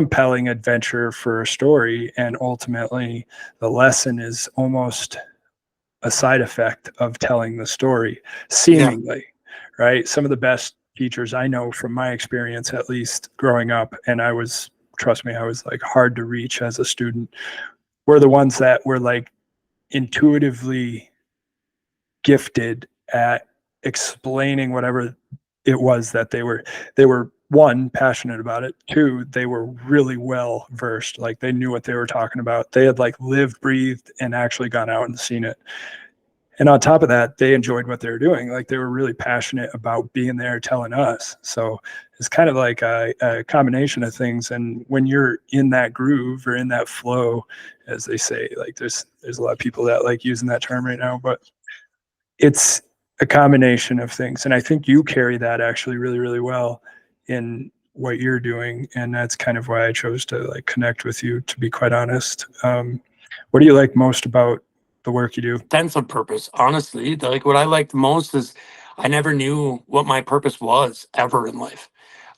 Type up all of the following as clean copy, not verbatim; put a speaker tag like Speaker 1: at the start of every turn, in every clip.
Speaker 1: compelling adventure for a story, and ultimately the lesson is almost a side effect of telling the story,
Speaker 2: Yeah.
Speaker 1: seemingly, right? Some of the best teachers I know from my experience, at least growing up, and trust me, I was like hard to reach as a student, were the ones that were like intuitively gifted at explaining whatever it was that they were one, passionate about it. Two, they were really well versed, like they knew what they were talking about. They had like lived, breathed, and actually gone out and seen it. And on top of that, they enjoyed what they were doing. Like they were really passionate about being there telling us. So it's kind of like a combination of things. And when you're in that groove or in that flow, as they say, like there's a lot of people that like using that term right now, but it's a combination of things. And I think you carry that actually really, really well in what you're doing. And that's kind of why I chose to like connect with you, to be quite honest. What do you like most about the work you do?
Speaker 2: Sense of purpose. Honestly, like what I liked most is I never knew what my purpose was ever in life.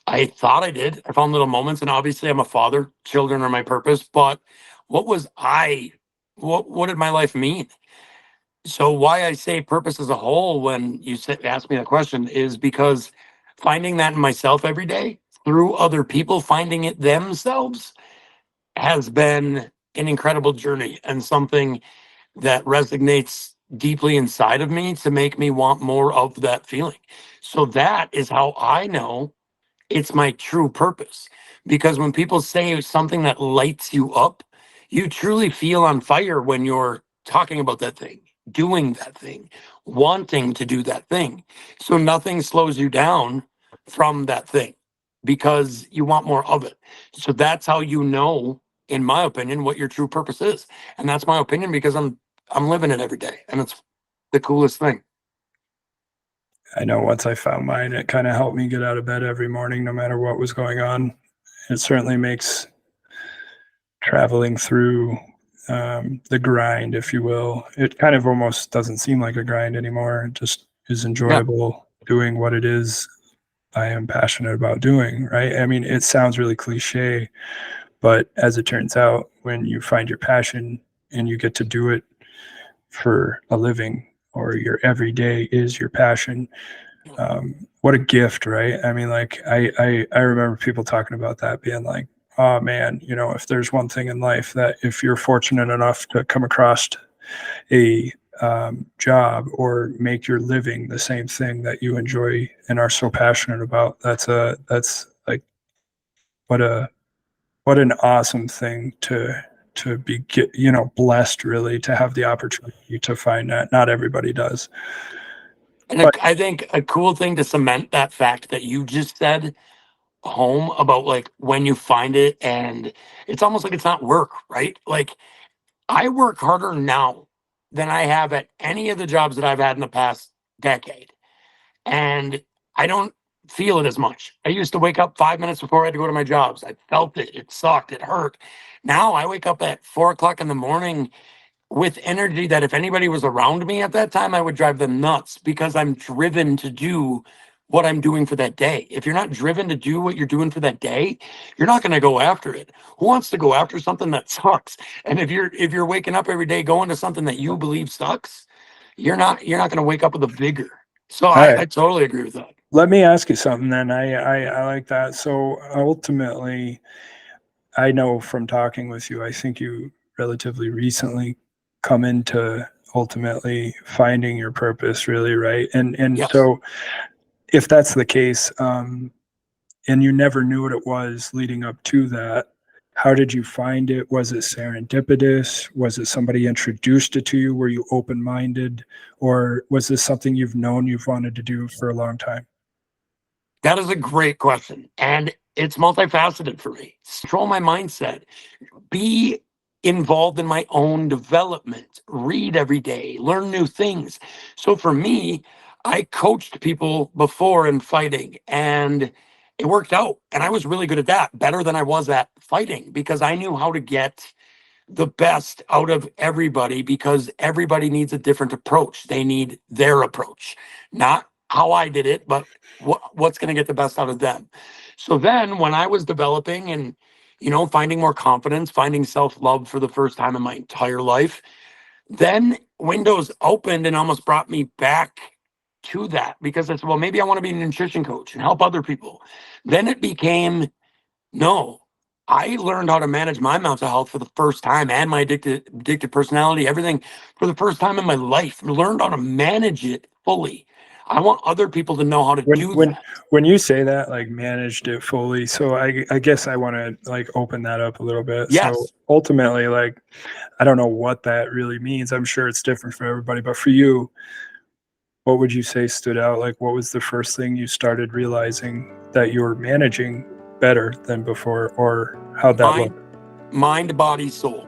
Speaker 2: I thought I did. I found little moments, and obviously I'm a father. Children are my purpose. But what was I? What did my life mean? So why I say purpose as a whole when you ask me that question is because finding that in myself every day through other people finding it themselves has been an incredible journey and something that resonates deeply inside of me to make me want more of that feeling. So that is how I know it's my true purpose. Because when people say something that lights you up, you truly feel on fire when you're talking about that thing, doing that thing, wanting to do that thing. So nothing slows you down from that thing because you want more of it. So that's how you know, in my opinion, what your true purpose is. And that's my opinion because I'm living it every day, and it's the coolest thing.
Speaker 1: I know once I found mine, it kind of helped me get out of bed every morning, no matter what was going on. It certainly makes traveling through the grind, if you will, it kind of almost doesn't seem like a grind anymore. It just is
Speaker 2: Yeah.
Speaker 1: enjoyable doing what it is I am passionate about doing, right? I mean, it sounds really cliche, but as it turns out, when you find your passion and you get to do it for a living, or your everyday is your passion, what a gift, right? I mean, like I remember people talking about that, being like, oh man, if there's one thing in life that if you're fortunate enough to come across a job or make your living the same thing that you enjoy and are so passionate about, that's like what a what an awesome thing to be blessed, really, to have the opportunity to find that. Not everybody does.
Speaker 2: And
Speaker 1: But
Speaker 2: I think a cool thing to cement that fact that you just said home about like when you find it, and it's almost like it's not work, right? Like I work harder now than I have at any of the jobs that I've had in the past decade. And I don't feel it as much. I used to wake up 5 minutes before I had to go to my jobs. I felt it. It sucked. It hurt. Now I wake up at 4 o'clock in the morning with energy that if anybody was around me at that time, I would drive them nuts because I'm driven to do what I'm doing for that day. If you're not driven to do what you're doing for that day, you're not going to go after it. Who wants to go after something that sucks? And if you're waking up every day going to something that you believe sucks, you're not going to wake up with a vigor. So
Speaker 1: all
Speaker 2: I
Speaker 1: right,
Speaker 2: totally agree with that.
Speaker 1: let me ask you something then. I like that. So ultimately, I know from talking with you, I think you relatively recently come into ultimately finding your purpose, really, right? And
Speaker 2: Yes.
Speaker 1: so if that's the case, and you never knew what it was leading up to that, how did you find it? Was it serendipitous? Was it somebody introduced it to you? Were you open-minded? Or was this something you've wanted to do for a long time?
Speaker 2: That is a great question. And it's multifaceted for me. Control my mindset, be involved in my own development, read every day, learn new things. So for me, I coached people before in fighting, and it worked out. And I was really good at that, better than I was at fighting, because I knew how to get the best out of everybody because everybody needs a different approach. They need their approach, not how I did it, but what's going to get the best out of them. So then when I was developing and finding more confidence, finding self-love for the first time in my entire life. Then windows opened and almost brought me back to that, because I said, well, maybe I want to be a nutrition coach and help other people. Then it became, no, I learned how to manage my mental health for the first time, and my addicted personality, everything, for the first time in my life. I learned how to manage it fully. I want other people to know how to
Speaker 1: when
Speaker 2: do
Speaker 1: when
Speaker 2: that.
Speaker 1: when you say that, like, managed it fully, so I guess I want to like open that up a little bit. So
Speaker 2: Yes.
Speaker 1: ultimately, like, I don't know what that really means. I'm sure it's different for everybody, but for you, what would you say stood out? Like, what was the first thing you started realizing that you were managing better than before, or how'd that look?
Speaker 2: Mind, mind, body, soul.